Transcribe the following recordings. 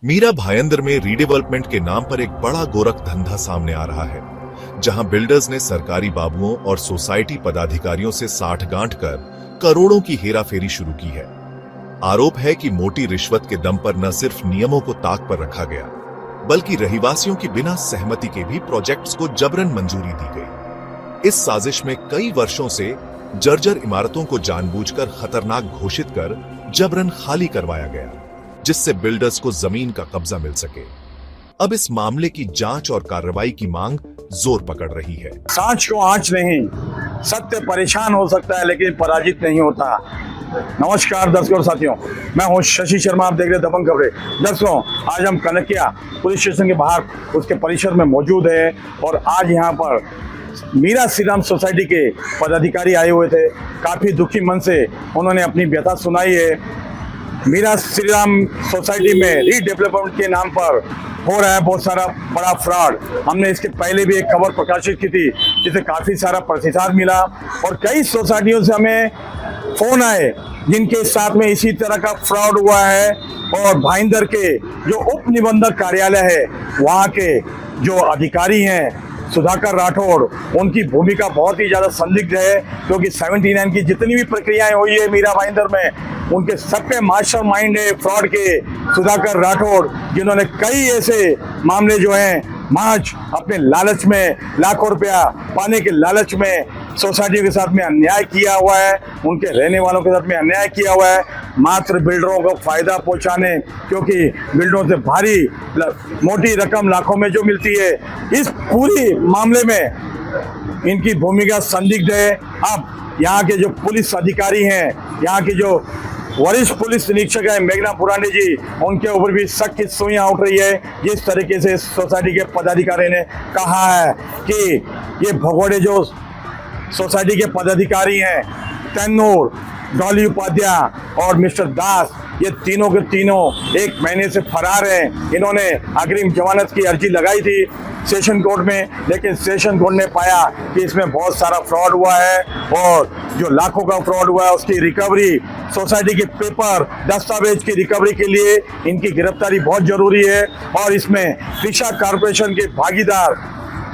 मीरा भायंदर में रीडेवलपमेंट के नाम पर एक बड़ा गोरख धंधा सामने आ रहा है, जहां बिल्डर्स ने सरकारी बाबुओं और सोसाइटी पदाधिकारियों से साठगांठ कर करोड़ों की हेराफेरी शुरू की है। आरोप है कि मोटी रिश्वत के दम पर न सिर्फ नियमों को ताक पर रखा गया, बल्कि रहीवासियों की बिना सहमति के भी प्रोजेक्ट्स को जबरन मंजूरी दी गई। इस साजिश में कई वर्षों से जर्जर इमारतों को जानबूझकर खतरनाक घोषित कर जबरन खाली करवाया गया, जिससे बिल्डर्स को जमीन का कब्जा मिल सके। अब इस मामले की जांच और कार्रवाई की मांग जोर पकड़ रही है। सांच को आंच नहीं, सत्य परेशान हो सकता है लेकिन पराजित नहीं होता। नमस्कार दर्शकों और साथियों, मैं हूं शशि शर्मा, आप देख रहे हैं दबंग खबरें। दर्शकों, आज हम कनकिया पुलिस स्टेशन के बाहर उसके परिसर में मौजूद हैं और आज यहां पर मीरा श्रीराम सोसाइटी के पदाधिकारी आए हुए थे। काफी दुखी मन से उन्होंने अपनी व्यथा सुनाई है। मीरा श्रीराम सोसाइटी में रीडेवलपमेंट के नाम पर हो रहा है बहुत सारा बड़ा फ्रॉड। हमने इसके पहले भी एक खबर प्रकाशित की थी, जिसे काफ़ी सारा प्रतिसाद मिला और कई सोसाइटियों से हमें फ़ोन आए जिनके साथ में इसी तरह का फ्रॉड हुआ है। और भाईंदर के जो उप निबंधक कार्यालय है, वहाँ के जो अधिकारी हैं सुधाकर राठौड़, उनकी भूमिका बहुत ही ज़्यादा संदिग्ध है, क्योंकि 79 की जितनी भी प्रक्रियाएं हुई है मीरा भाईंदर में, उनके सबके मास्टरमाइंड है फ्रॉड के सुधाकर राठौड़, जिन्होंने कई ऐसे मामले जो हैं महज अपने लालच में, लाखों रुपया पाने के लालच में सोसाइटी के साथ में अन्याय किया हुआ है, उनके रहने वालों के साथ में अन्याय किया हुआ है, मात्र बिल्डरों को फायदा पहुंचाने, क्योंकि बिल्डरों से भारी मोटी रकम लाखों में जो मिलती है। इस पूरी मामले में इनकी भूमिका संदिग्ध है। अब यहाँ के जो पुलिस अधिकारी हैं, यहाँ के जो वरिष्ठ पुलिस निरीक्षक है मेघना पुरानी जी, उनके ऊपर भी शक की सुइयां उठ रही है। जिस तरीके से सोसाइटी के पदाधिकारी ने कहा है कि ये भगोड़े जो सोसाइटी के पदाधिकारी हैं, तैमूर, डॉली उपाध्याय और मिस्टर दास, ये तीनों के तीनों 1 महीने से फरार हैं। इन्होंने अग्रिम जमानत की अर्जी लगाई थी सेशन कोर्ट में, लेकिन सेशन कोर्ट ने पाया कि इसमें बहुत सारा फ्रॉड हुआ है और जो लाखों का फ्रॉड हुआ है उसकी रिकवरी, सोसाइटी के पेपर दस्तावेज की रिकवरी के लिए इनकी गिरफ्तारी बहुत जरूरी है। और इसमें कृषा कॉरपोरेशन के भागीदार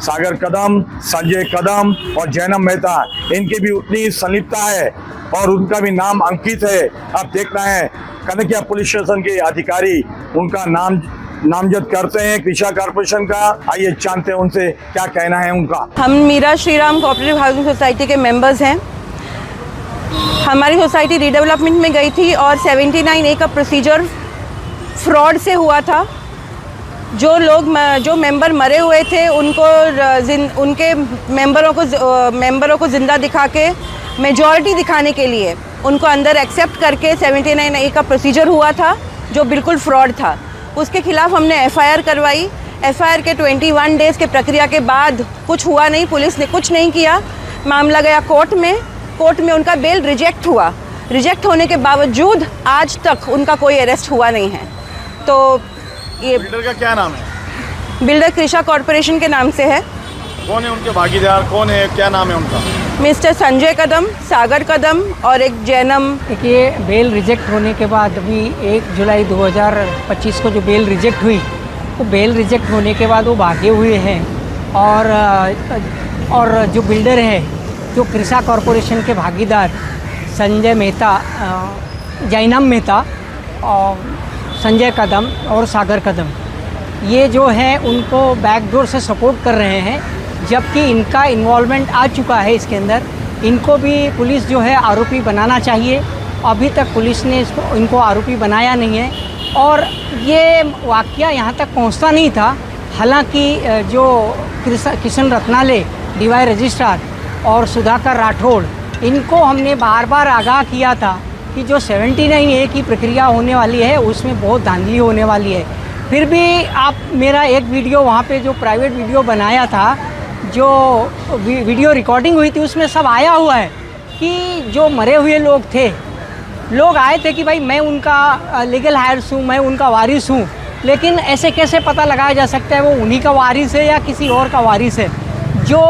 सागर कदम, संजय कदम और जैनम मेहता, इनकी भी उतनी संलिप्तता है और उनका भी नाम अंकित है। अब देखना है कनकिया पुलिस स्टेशन के अधिकारी उनका नामजद करते हैं कृषा कॉरपोरेशन का। आइए जानते हैं उनसे क्या कहना है उनका। हम Meera Shriram cooperative housing society के मेंबर्स हैं। हमारी सोसाइटी रीडेवलपमेंट में गई थी और 79A का प्रोसीजर फ्रॉड से हुआ था। जो मेंबर मरे हुए थे उनके मेंबरों को जिंदा दिखा के मेजॉरिटी दिखाने के लिए उनको अंदर एक्सेप्ट करके 79A का प्रोसीजर हुआ था, जो बिल्कुल फ्रॉड था। उसके खिलाफ हमने FIR करवाई। FIR के 21 डेज़ के प्रक्रिया के बाद कुछ हुआ नहीं, पुलिस ने कुछ नहीं किया। मामला गया कोर्ट में उनका बेल रिजेक्ट हुआ। रिजेक्ट होने के बावजूद आज तक उनका कोई अरेस्ट हुआ नहीं है। तो ये बिल्डर का क्या नाम है? बिल्डर कृषा कॉरपोरेशन के नाम से है। कौन है उनके भागीदार, कौन है, क्या नाम है उनका? मिस्टर संजय कदम, सागर कदम और एक जैनम। देखिए, बेल रिजेक्ट होने के बाद अभी 1 जुलाई 2025 को जो बेल रिजेक्ट हुई, वो बेल रिजेक्ट होने के बाद वो भागे हुए हैं। और जो बिल्डर है, जो कृषा कॉरपोरेशन के भागीदार संजय मेहता, जैनम मेहता और संजय कदम और सागर कदम, ये जो है उनको बैकडोर से सपोर्ट कर रहे हैं, जबकि इनका इन्वॉल्वमेंट आ चुका है इसके अंदर। इनको भी पुलिस जो है आरोपी बनाना चाहिए। अभी तक पुलिस ने इनको आरोपी बनाया नहीं है और ये वाकया यहाँ तक पहुँचता नहीं था। हालांकि जो किशन रत्नाले DY रजिस्ट्रार और सुधाकर राठौड़, इनको हमने बार बार आगाह किया था कि जो 79A की प्रक्रिया होने वाली है उसमें बहुत धांधली होने वाली है। फिर भी आप मेरा एक वीडियो वहाँ पे जो प्राइवेट वीडियो बनाया था, जो वीडियो रिकॉर्डिंग हुई थी, उसमें सब आया हुआ है कि जो मरे हुए लोग थे, लोग आए थे कि भाई मैं उनका लीगल हायर्स हूँ, मैं उनका वारिस हूँ। लेकिन ऐसे कैसे पता लगाया जा सकता है वो उन्हीं का वारिस है या किसी और का वारिस है? जो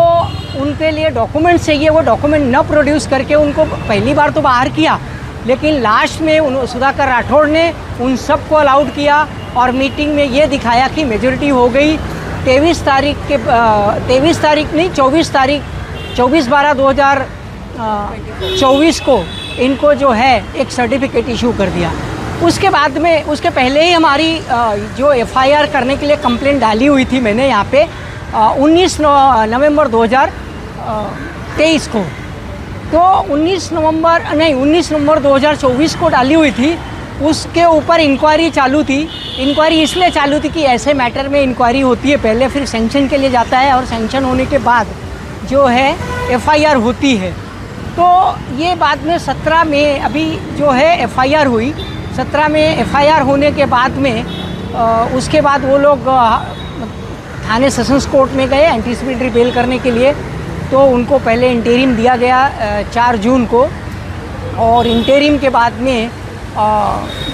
उनके लिए डॉक्यूमेंट चाहिए वो डॉक्यूमेंट न प्रोड्यूस करके उनको पहली बार तो बाहर किया, लेकिन लास्ट में सुधाकर राठौड़ ने उन सबको अलाउड किया और मीटिंग में ये दिखाया कि मेजॉरिटी हो गई। 23 तारीख नहीं 24/12/2024 को इनको जो है एक सर्टिफिकेट इशू कर दिया। उसके बाद में उसके पहले ही हमारी जो एफआईआर करने के लिए कंप्लेंट डाली हुई थी मैंने यहाँ पे 19 नवंबर 2023 को, तो 19 नवंबर 2024 को डाली हुई थी। उसके ऊपर इंक्वायरी चालू थी। इंक्वायरी इसलिए चालू थी कि ऐसे मैटर में इंक्वायरी होती है पहले, फिर सैंक्शन के लिए जाता है और सैंक्शन होने के बाद जो है एफआईआर होती है। तो ये बाद में 17 में अभी जो है एफआईआर हुई। 17 में एफआईआर होने के बाद में उसके बाद वो लोग थाने सेशंस कोर्ट में गए एंटीसिपेटरी बेल करने के लिए। तो उनको पहले इंटरिम दिया गया 4 जून को, और इंटरिम के बाद में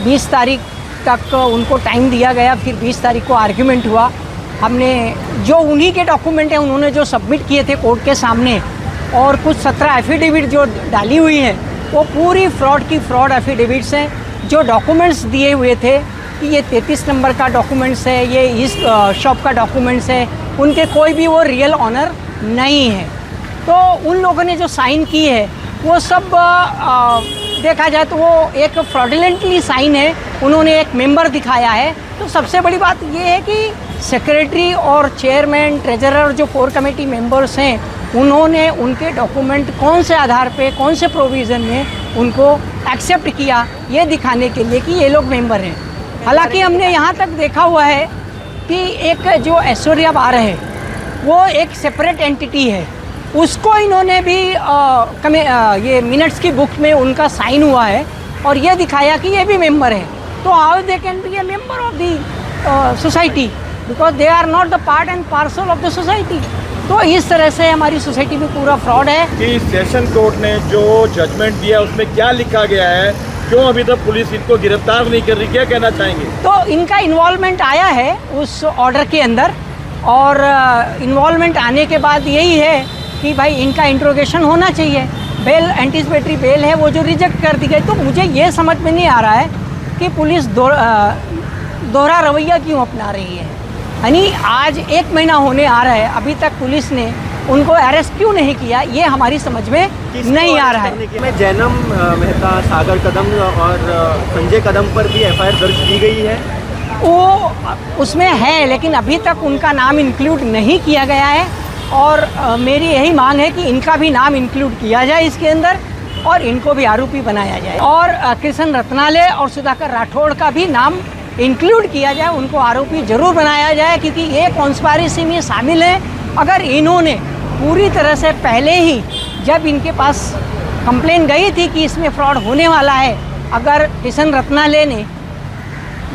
20 तारीख तक उनको टाइम दिया गया। फिर 20 तारीख को आर्ग्यूमेंट हुआ। हमने जो उन्हीं के डॉक्यूमेंट हैं उन्होंने जो सबमिट किए थे कोर्ट के सामने, और कुछ 17 एफिडेविट जो डाली हुई हैं वो पूरी फ्रॉड एफिडेविट्स हैं। जो डॉक्यूमेंट्स दिए हुए थे कि ये 33 नंबर का डॉक्यूमेंट्स है, ये इस शॉप का डॉक्यूमेंट्स है, उनके कोई भी वो रियल ऑनर नहीं है। तो उन लोगों ने जो साइन की है वो सब देखा जाए तो वो एक फ्रॉडुलेंटली साइन है। उन्होंने एक मेंबर दिखाया है। तो सबसे बड़ी बात ये है कि सेक्रेटरी और चेयरमैन, ट्रेजरर जो कोर कमेटी मेंबर्स हैं, उन्होंने उनके डॉक्यूमेंट कौन से आधार पे, कौन से प्रोविज़न में उनको एक्सेप्ट किया, ये दिखाने के लिए कि ये लोग मेंबर हैं। हालांकि हमने यहाँ तक देखा हुआ है कि एक जो ऐश्वर्या बार है वो एक सेपरेट एंटिटी है, उसको इन्होंने भी ये मिनट्स की बुक में उनका साइन हुआ है और ये दिखाया कि ये भी मेंबर है। तो how they can be a member of the society, because they are not the part and parcel of the society. तो इस तरह से हमारी सोसाइटी में पूरा फ्रॉड है। कि सेशन कोर्ट ने जो जजमेंट दिया उसमें क्या लिखा गया है, क्यों अभी तक पुलिस इनको गिरफ्तार नहीं कर रही, क्या कहना चाहेंगे? तो इनका इन्वॉल्वमेंट आया है उस ऑर्डर के अंदर, और इन्वॉल्वमेंट आने के बाद यही है कि भाई इनका इंट्रोगेशन होना चाहिए। बेल, एंटीसिपेटरी बेल है वो जो रिजेक्ट कर दी गई। तो मुझे ये समझ में नहीं आ रहा है कि पुलिस दोहरा रवैया क्यों अपना रही है। यानी आज 1 महीना होने आ रहा है, अभी तक पुलिस ने उनको अरेस्ट क्यों नहीं किया, ये हमारी समझ में नहीं आ रहा है। में जैनम मेहता, सागर कदम और संजय कदम पर भी एफआईआर दर्ज की गई है। वो उसमें है, लेकिन अभी तक उनका नाम इंक्लूड नहीं किया गया है, और मेरी यही मांग है कि इनका भी नाम इंक्लूड किया जाए इसके अंदर और इनको भी आरोपी बनाया जाए, और कृष्ण रत्नाले और सुधाकर राठौड़ का भी नाम इंक्लूड किया जाए, उनको आरोपी जरूर बनाया जाए, क्योंकि ये कॉन्स्पायरेसी में शामिल है। अगर इन्होंने पूरी तरह से पहले ही, जब इनके पास कंप्लेन गई थी कि इसमें फ्रॉड होने वाला है, अगर कृष्ण रत्नाले ने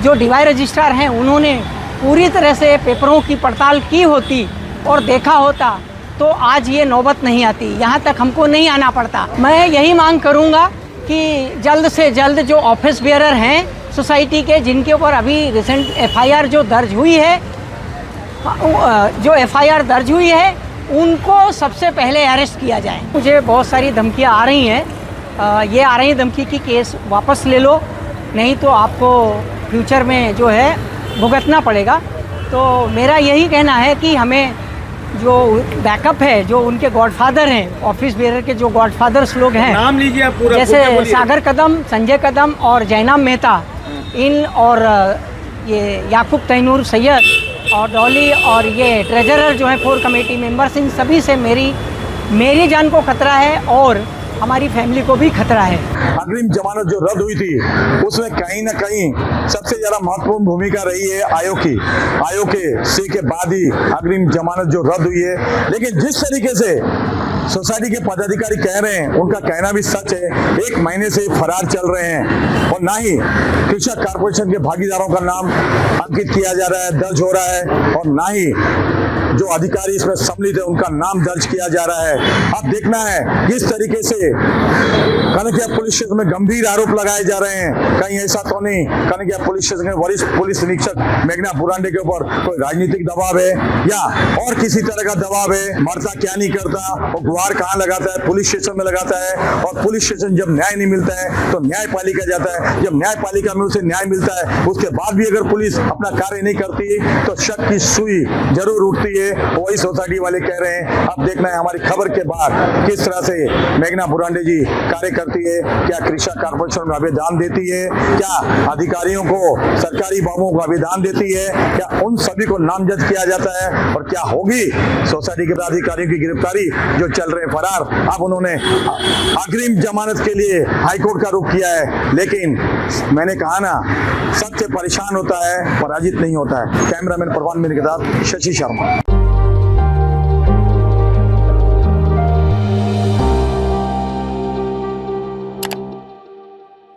जो डीवाई रजिस्ट्रार हैं उन्होंने पूरी तरह से पेपरों की पड़ताल की होती और देखा होता तो आज ये नौबत नहीं आती, यहाँ तक हमको नहीं आना पड़ता। मैं यही मांग करूँगा कि जल्द से जल्द जो ऑफिस बेयरर हैं सोसाइटी के, जिनके ऊपर अभी रिसेंट एफआईआर जो दर्ज हुई है, उनको सबसे पहले अरेस्ट किया जाए। मुझे बहुत सारी धमकियाँ आ रही हैं, ये आ रही धमकी की केस वापस ले लो, नहीं तो आपको फ्यूचर में जो है भुगतना पड़ेगा। तो मेरा यही कहना है कि हमें जो बैकअप है, जो उनके गॉडफादर हैं, ऑफिस बेयरर के जो गॉडफादर्स लोग हैं, नाम लीजिए आप पूरा, जैसे सागर कदम, संजय कदम और जैनम मेहता, इन और ये याकूब तैनूर सैयद और डॉली और ये ट्रेजरर जो है कोर कमेटी मेंबर्स, इन सभी से मेरी जान को खतरा है और हमारी फैमिली को भी खतरा है। अग्रिम जमानत जो रद्द हुई थी उसमें कहीं ना कहीं सबसे ज्यादा महत्वपूर्ण भूमिका रही है आयोग की। आयोग के से के बाद ही अग्रिम जमानत जो रद्द हुई है, लेकिन जिस तरीके से सोसाइटी के पदाधिकारी कह रहे हैं, उनका कहना भी सच है। 1 महीने से फरार चल रहे हैं और ना ही कृषक कॉर्पोरेशन के भागीदारों का नाम अंकित किया जा रहा है, दर्ज हो रहा है, और ना ही जो अधिकारी इसमें सम्मिलित है उनका नाम दर्ज किया जा रहा है। अब देखना है किस तरीके से कनकिया पुलिस स्टेशन में गंभीर आरोप लगाए जा रहे हैं। कहीं ऐसा तो नहीं कनकिया पुलिस स्टेशन के वरिष्ठ पुलिस अधीक्षक मेघना बुरांडे के ऊपर कोई राजनीतिक दबाव है या और किसी तरह का दबाव है? मरता क्या नहीं करता, वो गुहार कहाँ लगाता है? पुलिस स्टेशन में लगाता है। और पुलिस स्टेशन जब न्याय नहीं मिलता है तो न्यायपालिका जाता है। जब न्यायपालिका में उसे न्याय मिलता है उसके बाद भी अगर पुलिस अपना कार्य नहीं करती तो शक की सुई जरूर उठती है। वही सोसाइटी वाले कह रहे हैं। अब देखना है हमारी खबर के बाद किस तरह से मेघना बुरांडे जी कार्य करती है। क्या कृषा कॉर्पोरेशन में आवेदन देती है? क्या अधिकारियों को, सरकारी बाबुओं को आवेदन देती है? क्या उन सभी को नामजद किया जाता है? और क्या होगी सोसाइटी के अधिकारियों की गिरफ्तारी जो चल रहे फरार? अब उन्होंने अग्रिम जमानत के लिए हाईकोर्ट का रुख किया है। लेकिन मैंने कहा ना, सत्य परेशान होता है, पराजित नहीं होता है। कैमरामैन परवान मीर के साथ शशि शर्मा।